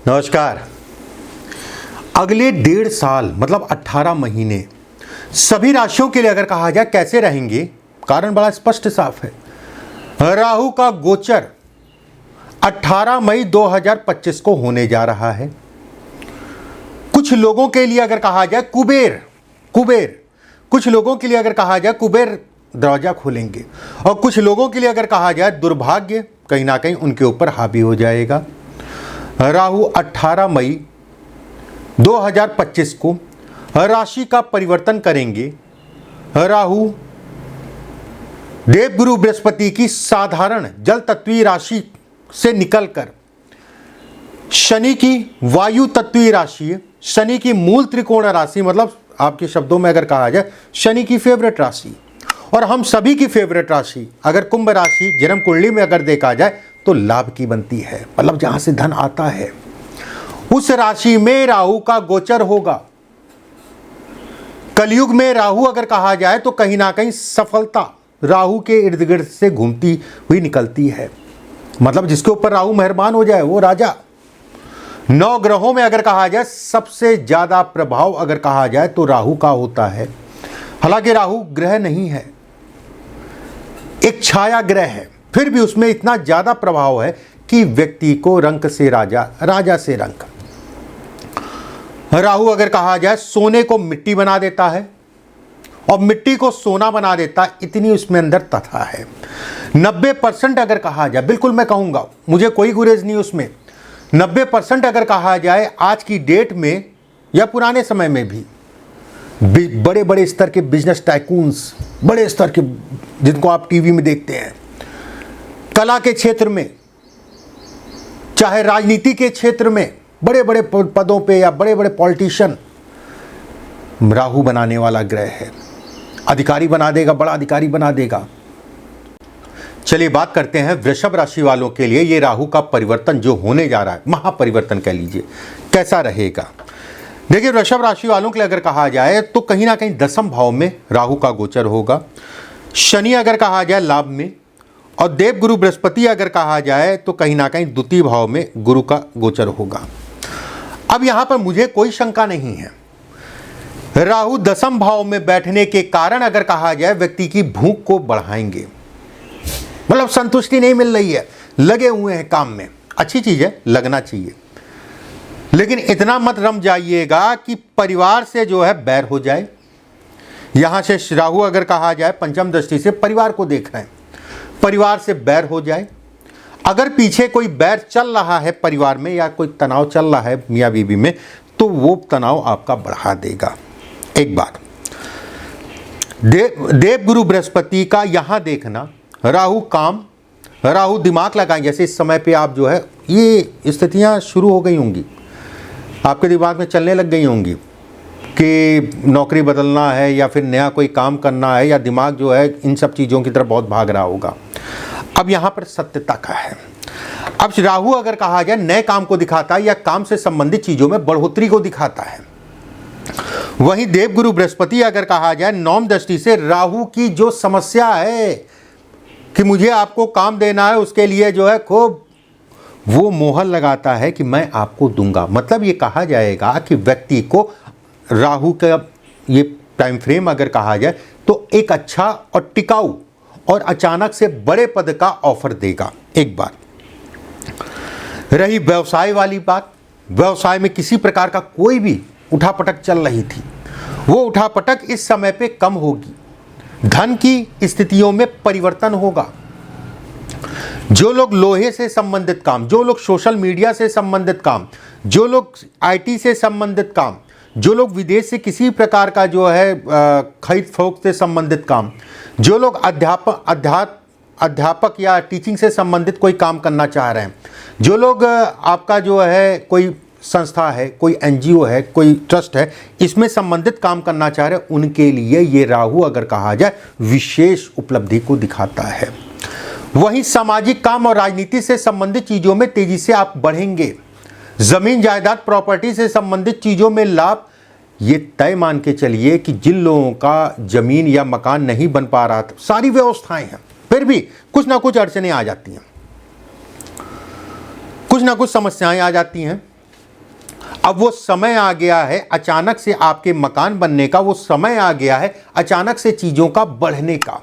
नमस्कार। अगले 1.5 साल मतलब 18 महीने सभी राशियों के लिए अगर कहा जाए कैसे रहेंगे, कारण बड़ा स्पष्ट साफ है। राहु का गोचर 18 मई 2025 को होने जा रहा है। कुछ लोगों के लिए अगर कहा जाए कुबेर कुछ लोगों के लिए अगर कहा जाए कुबेर दरवाजा खोलेंगे, और कुछ लोगों के लिए अगर कहा जाए दुर्भाग्य कहीं ना कहीं उनके ऊपर हावी हो जाएगा। राहु 18 मई 2025 को राशि का परिवर्तन करेंगे। राहु देवगुरु बृहस्पति की साधारण जल तत्वीय राशि से निकलकर शनि की वायु तत्वीय राशि, शनि की मूल त्रिकोण राशि, मतलब आपके शब्दों में अगर कहा जाए शनि की फेवरेट राशि और हम सभी की फेवरेट राशि अगर कुंभ राशि जन्म कुंडली में अगर देखा जाए तो लाभ की बनती है, मतलब जहां से धन आता है उस राशि में राहु का गोचर होगा। कलयुग में राहु अगर कहा जाए तो कहीं ना कहीं सफलता राहु के इर्द गिर्द से घूमती हुई निकलती है, मतलब जिसके ऊपर राहु मेहरबान हो जाए वो राजा। 9 ग्रहों में अगर कहा जाए सबसे ज्यादा प्रभाव अगर कहा जाए तो राहु का होता है। हालांकि राहु ग्रह नहीं है, एक छाया ग्रह है, फिर भी उसमें इतना ज्यादा प्रभाव है कि व्यक्ति को रंक से राजा, राजा से रंक। राहु अगर कहा जाए सोने को मिट्टी बना देता है और मिट्टी को सोना बना देता है, इतनी उसमें अंदर तथा है। 90% अगर कहा जाए, बिल्कुल मैं कहूंगा, मुझे कोई गुरेज नहीं उसमें, 90% अगर कहा जाए आज की डेट में या पुराने समय में भी बड़े बड़े स्तर के बिजनेस टाइकून्स, बड़े स्तर के जिनको आप टीवी में देखते हैं, कला के क्षेत्र में, चाहे राजनीति के क्षेत्र में बड़े बड़े पदों पे या बड़े बड़े पॉलिटिशियन, राहु बनाने वाला ग्रह है। अधिकारी बना देगा, बड़ा अधिकारी बना देगा। चलिए बात करते हैं वृषभ राशि वालों के लिए ये राहु का परिवर्तन जो होने जा रहा है, महापरिवर्तन कह लीजिए, कैसा रहेगा। देखिए वृषभ राशि वालों के लिए अगर कहा जाए तो कहीं ना कहीं 10वें भाव में राहु का गोचर होगा। शनि अगर कहा जाए लाभ में, और देवगुरु बृहस्पति अगर कहा जाए तो कहीं ना कहीं द्वितीय भाव में गुरु का गोचर होगा। अब यहां पर मुझे कोई शंका नहीं है, राहु 10वें भाव में बैठने के कारण अगर कहा जाए व्यक्ति की भूख को बढ़ाएंगे, मतलब संतुष्टि नहीं मिल रही है, लगे हुए हैं काम में, अच्छी चीज है, लगना चाहिए, लेकिन इतना मत रम जाइएगा कि परिवार से जो है बैर हो जाए। यहां से राहु अगर कहा जाए पंचम दृष्टि से परिवार को देख रहे हैं, परिवार से बैर हो जाए। अगर पीछे कोई बैर चल रहा है परिवार में या कोई तनाव चल रहा है मियाँ बीवी में, तो वो तनाव आपका बढ़ा देगा। एक बात देवगुरु बृहस्पति का यहां देखना, राहु काम, राहु दिमाग लगाएं। जैसे इस समय पे आप जो है ये स्थितियां शुरू हो गई होंगी, आपके दिमाग में चलने लग गई होंगी कि नौकरी बदलना है या फिर नया कोई काम करना है, या दिमाग जो है इन सब चीज़ों की तरफ बहुत भाग रहा होगा। अब यहाँ पर सत्यता का है। अब राहु अगर कहा जाए नए काम को दिखाता है या काम से संबंधित चीज़ों में बढ़ोतरी को दिखाता है। वहीं देवगुरु बृहस्पति अगर कहा जाए 9वीं दृष्टि से राहु की जो समस्या है कि मुझे आपको काम देना है, उसके लिए जो है खूब वो मोहर लगाता है कि मैं आपको दूंगा। मतलब ये कहा जाएगा कि व्यक्ति को राहु का ये टाइम फ्रेम अगर कहा जाए तो एक अच्छा और टिकाऊ और अचानक से बड़े पद का ऑफर देगा। एक बात रही व्यवसाय वाली बात, व्यवसाय में किसी प्रकार का कोई भी उठापटक चल रही थी, वो उठापटक इस समय पे कम होगी। धन की स्थितियों में परिवर्तन होगा। जो लोग लोहे से संबंधित काम, जो लोग सोशल मीडिया से संबंधित काम, जो लोग आईटी से संबंधित काम, जो लोग विदेश से किसी प्रकार का जो है खरीद फरोख्त से संबंधित काम, जो लोग अध्यापक या टीचिंग से संबंधित कोई काम करना चाह रहे हैं, जो लोग आपका जो है कोई संस्था है, कोई एनजीओ है, कोई ट्रस्ट है, इसमें संबंधित काम करना चाह रहे हैं, उनके लिए ये राहु अगर कहा जाए विशेष उपलब्धि को दिखाता है। वहीं सामाजिक काम और राजनीति से संबंधित चीज़ों में तेजी से आप बढ़ेंगे। जमीन जायदाद प्रॉपर्टी से संबंधित चीज़ों में लाभ, ये तय मान के चलिए कि जिन लोगों का जमीन या मकान नहीं बन पा रहा था, सारी व्यवस्थाएं हैं, फिर भी कुछ ना कुछ अड़चने आ जाती हैं, कुछ ना कुछ समस्याएं आ जाती हैं, अब वो समय आ गया है अचानक से आपके मकान बनने का, वो समय आ गया है अचानक से चीज़ों का बढ़ने का।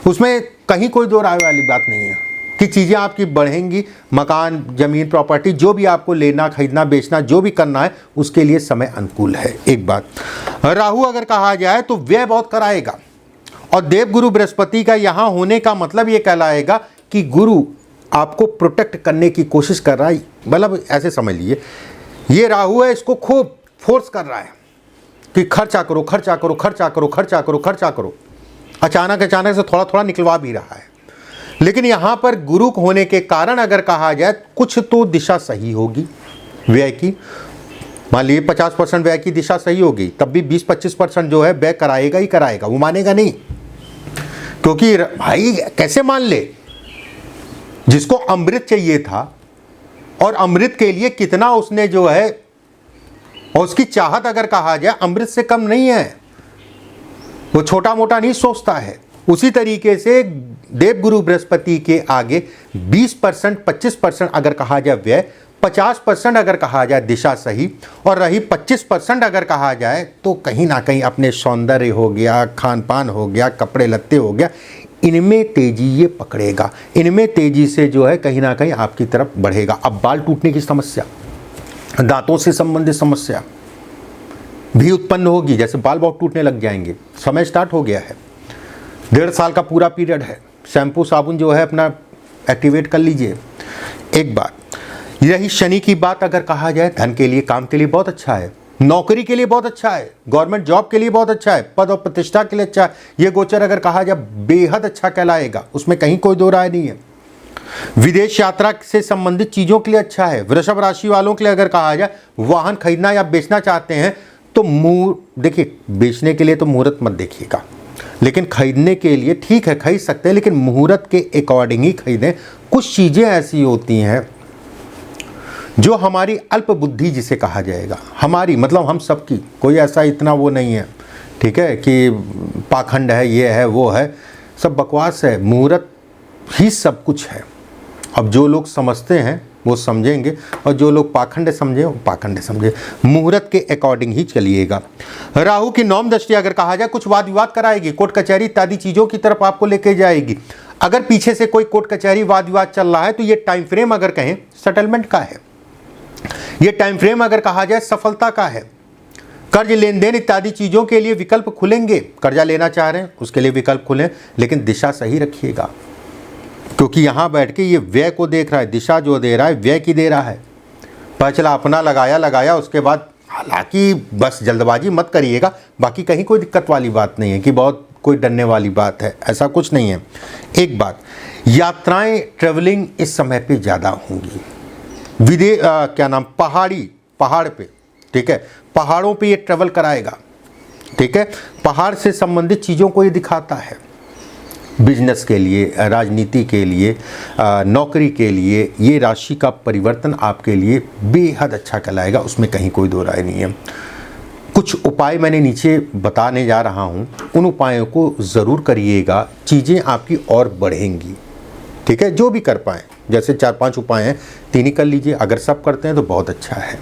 उसमें कहीं कोई दो राय वाली बात नहीं है कि चीज़ें आपकी बढ़ेंगी। मकान, ज़मीन, प्रॉपर्टी जो भी आपको लेना, खरीदना, बेचना, जो भी करना है उसके लिए समय अनुकूल है। एक बात, राहु अगर कहा जाए तो व्यय बहुत कराएगा, और देवगुरु बृहस्पति का यहाँ होने का मतलब ये कहलाएगा कि गुरु आपको प्रोटेक्ट करने की कोशिश कर रहा है। मतलब ऐसे समझ लीजिए, ये राहु है, इसको खूब फोर्स कर रहा है कि खर्चा करो, खर्चा करो, खर्चा करो, खर्चा करो, खर्चा करो। अचानक से थोड़ा थोड़ा निकलवा भी रहा है। लेकिन यहाँ पर गुरु होने के कारण अगर कहा जाए कुछ तो दिशा सही होगी व्यय की। मान लीजिए 50% व्यय की दिशा सही होगी, तब भी 20-25% जो है व्यय कराएगा ही कराएगा, वो मानेगा नहीं। क्योंकि भाई कैसे मान ले, जिसको अमृत चाहिए था और अमृत के लिए कितना उसने जो है, और उसकी चाहत अगर कहा जाए अमृत से कम नहीं है, वो छोटा मोटा नहीं सोचता है। उसी तरीके से देवगुरु बृहस्पति के आगे 20%, 25% अगर कहा जाए व्यय, 50% अगर कहा जाए दिशा सही, और रही 25% अगर कहा जाए तो कहीं ना कहीं अपने सौंदर्य हो गया, खान पान हो गया, कपड़े लत्ते हो गया, इनमें तेजी ये पकड़ेगा, इनमें तेजी से जो है कहीं ना कहीं आपकी तरफ बढ़ेगा। अब बाल टूटने की समस्या, दांतों से संबंधित समस्या भी उत्पन्न होगी, जैसे बाल बहुत टूटने लग जाएंगे। समय स्टार्ट हो गया है, 1.5 साल का पूरा पीरियड है। शैम्पू साबुन जो है अपना एक्टिवेट कर लीजिए। एक बात यही शनि की बात अगर कहा जाए, धन के लिए, काम के लिए बहुत अच्छा है, नौकरी के लिए बहुत अच्छा है, गवर्नमेंट जॉब के लिए बहुत अच्छा है, पद और प्रतिष्ठा के लिए अच्छा है। ये गोचर अगर कहा जाए बेहद अच्छा कहलाएगा, उसमें कहीं कोई दो राय नहीं है। विदेश यात्रा से संबंधित चीज़ों के लिए अच्छा है। वृषभ राशि वालों के लिए अगर कहा जाए वाहन खरीदना या बेचना चाहते हैं तो देखिए, बेचने के लिए तो मुहूर्त मत देखिएगा, लेकिन खरीदने के लिए ठीक है खरीद सकते हैं, लेकिन मुहूर्त के अकॉर्डिंग ही खरीदें। कुछ चीज़ें ऐसी होती हैं जो हमारी अल्प बुद्धि जिसे कहा जाएगा, हमारी मतलब हम सबकी, कोई ऐसा इतना वो नहीं है, ठीक है, कि पाखंड है, ये है, वो है, सब बकवास है। मुहूर्त ही सब कुछ है। अब जो लोग समझते हैं वो समझेंगे, और जो लोग पाखंड समझे वो पाखंड समझे। मुहूर्त के अकॉर्डिंग ही चलिएगा। राहु की 9वीं दृष्टि अगर कहा जाए कुछ वाद विवाद कराएगी, कोर्ट कचहरी इत्यादि चीज़ों की तरफ आपको लेके जाएगी। अगर पीछे से कोई कोर्ट कचहरी वाद विवाद चल रहा है तो ये टाइम फ्रेम अगर कहें सेटलमेंट का है, ये टाइम फ्रेम अगर कहा जाए सफलता का है। कर्ज लेन देन इत्यादि चीज़ों के लिए विकल्प खुलेंगे। कर्जा लेना चाह रहे हैं उसके लिए विकल्प खुलें, लेकिन दिशा सही रखिएगा, क्योंकि यहाँ बैठ के ये व्यय को देख रहा है, दिशा जो दे रहा है व्यय की दे रहा है। पता चला अपना लगाया उसके बाद, हालांकि बस जल्दबाजी मत करिएगा, बाकी कहीं कोई दिक्कत वाली बात नहीं है कि बहुत कोई डरने वाली बात है, ऐसा कुछ नहीं है। एक बात, यात्राएं ट्रेवलिंग इस समय पे ज़्यादा होंगी। पहाड़ पे, ठीक है, पहाड़ों पे ये ट्रेवल कराएगा, ठीक है। पहाड़ से संबंधित चीज़ों को ये दिखाता है। बिजनेस के लिए, राजनीति के लिए, नौकरी के लिए ये राशि का परिवर्तन आपके लिए बेहद अच्छा कहलाएगा, उसमें कहीं कोई दो राय नहीं है। कुछ उपाय मैंने नीचे बताने जा रहा हूँ, उन उपायों को ज़रूर करिएगा, चीज़ें आपकी और बढ़ेंगी, ठीक है। जो भी कर पाएँ, जैसे 4-5 उपाय हैं, 3 ही कर लीजिए, अगर सब करते हैं तो बहुत अच्छा है।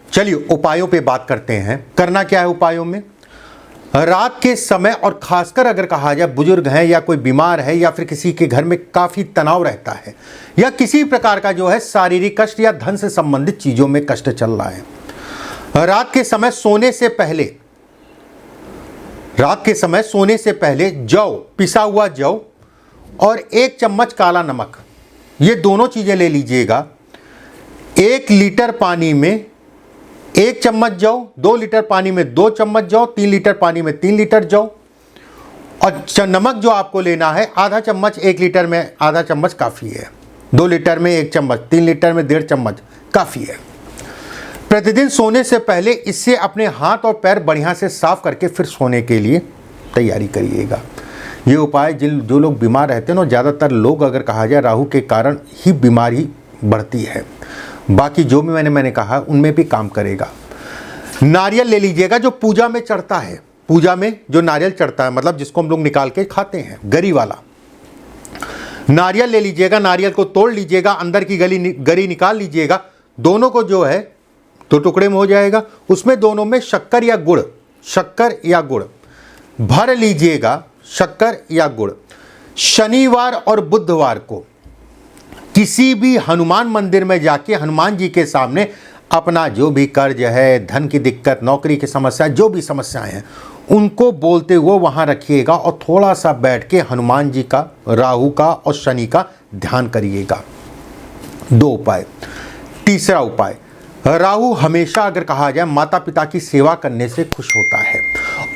चलिए उपायों पे बात करते हैं। करना क्या है उपायों में? रात के समय, और खासकर अगर कहा जाए बुजुर्ग हैं या कोई बीमार है या फिर किसी के घर में काफ़ी तनाव रहता है या किसी प्रकार का जो है शारीरिक कष्ट या धन से संबंधित चीज़ों में कष्ट चल रहा है, रात के समय सोने से पहले जौ, पिसा हुआ जौ और 1 चम्मच काला नमक, ये दोनों चीज़ें ले लीजिएगा। 1 लीटर पानी में 1 चम्मच जौ, 2 लीटर पानी में 2 चम्मच जौ, 3 लीटर पानी में 3 लीटर जौ, और नमक जो आपको लेना है आधा चम्मच, 1 लीटर में आधा चम्मच काफ़ी है, 2 लीटर में 1 चम्मच, 3 लीटर में 1.5 चम्मच काफ़ी है। प्रतिदिन सोने से पहले इससे अपने हाथ और पैर बढ़िया से साफ करके फिर सोने के लिए तैयारी करिएगा। ये उपाय जो लोग बीमार रहते हैं ना, ज़्यादातर लोग अगर कहा जाए राहु के कारण ही बीमारी बढ़ती है, बाकी जो भी मैंने कहा उनमें भी काम करेगा। नारियल ले लीजिएगा जो पूजा में चढ़ता है, पूजा में जो नारियल चढ़ता है, मतलब जिसको हम लोग निकाल के खाते हैं, गरी वाला नारियल ले लीजिएगा। नारियल को तोड़ लीजिएगा, अंदर की गरी निकाल लीजिएगा, दोनों को जो है दो टुकड़े में हो जाएगा। उसमें दोनों में शक्कर या गुड़ भर लीजिएगा, शक्कर या गुड़। शनिवार और बुधवार को किसी भी हनुमान मंदिर में जाके हनुमान जी के सामने अपना जो भी कर्ज है, धन की दिक्कत, नौकरी की समस्या, जो भी समस्याएं हैं उनको बोलते हुए वहां रखिएगा और थोड़ा सा बैठ के हनुमान जी का, राहु का और शनि का ध्यान करिएगा। 2 उपाय। तीसरा उपाय, राहु हमेशा अगर कहा जाए माता पिता की सेवा करने से खुश होता है,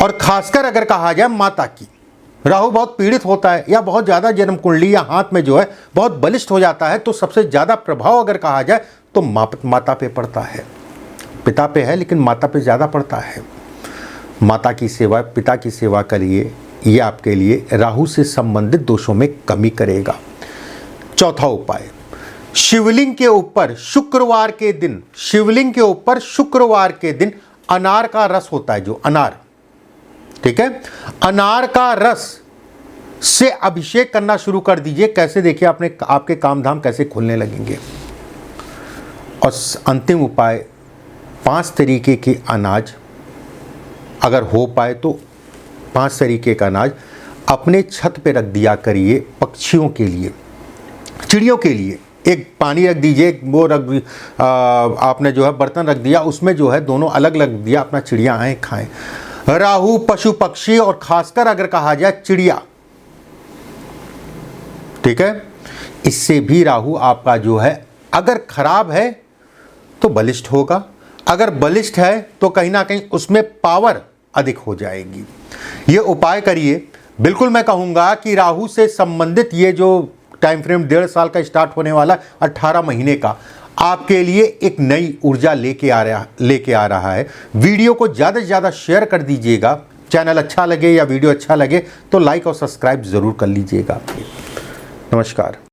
और खासकर अगर कहा जाए माता की, राहु बहुत पीड़ित होता है या बहुत ज़्यादा जन्म कुंडली या हाथ में जो है बहुत बलिष्ठ हो जाता है, तो सबसे ज़्यादा प्रभाव अगर कहा जाए तो माता पे पड़ता है। पिता पे है लेकिन माता पे ज़्यादा पड़ता है। माता की सेवा, पिता की सेवा करिए, ये आपके लिए राहु से संबंधित दोषों में कमी करेगा। चौथा उपाय, शिवलिंग के ऊपर शुक्रवार के दिन अनार का रस होता है, जो अनार, ठीक है, अनार का रस से अभिषेक करना शुरू कर दीजिए। कैसे, देखिए आपके काम धाम कैसे खुलने लगेंगे। और अंतिम उपाय, 5 तरीके के अनाज अगर हो पाए तो 5 तरीके का अनाज अपने छत पे रख दिया करिए पक्षियों के लिए, चिड़ियों के लिए। एक पानी रख दीजिए, एक वो आपने जो है बर्तन रख दिया, उसमें जो है दोनों अलग रख दिया, अपना चिड़िया आए खाएं। राहु पशु पक्षी और खासकर अगर कहा जाए चिड़िया, ठीक है, इससे भी राहु आपका जो है अगर खराब है तो बलिष्ठ होगा, अगर बलिष्ठ है तो कहीं ना कहीं उसमें पावर अधिक हो जाएगी। ये उपाय करिए। बिल्कुल मैं कहूँगा कि राहु से संबंधित ये जो टाइम फ्रेम 1.5 साल का स्टार्ट होने वाला 18 महीने का आपके लिए एक नई ऊर्जा लेके आ रहा है। वीडियो को ज़्यादा से ज़्यादा शेयर कर दीजिएगा। चैनल अच्छा लगे या वीडियो अच्छा लगे तो लाइक और सब्सक्राइब ज़रूर कर लीजिएगा। नमस्कार।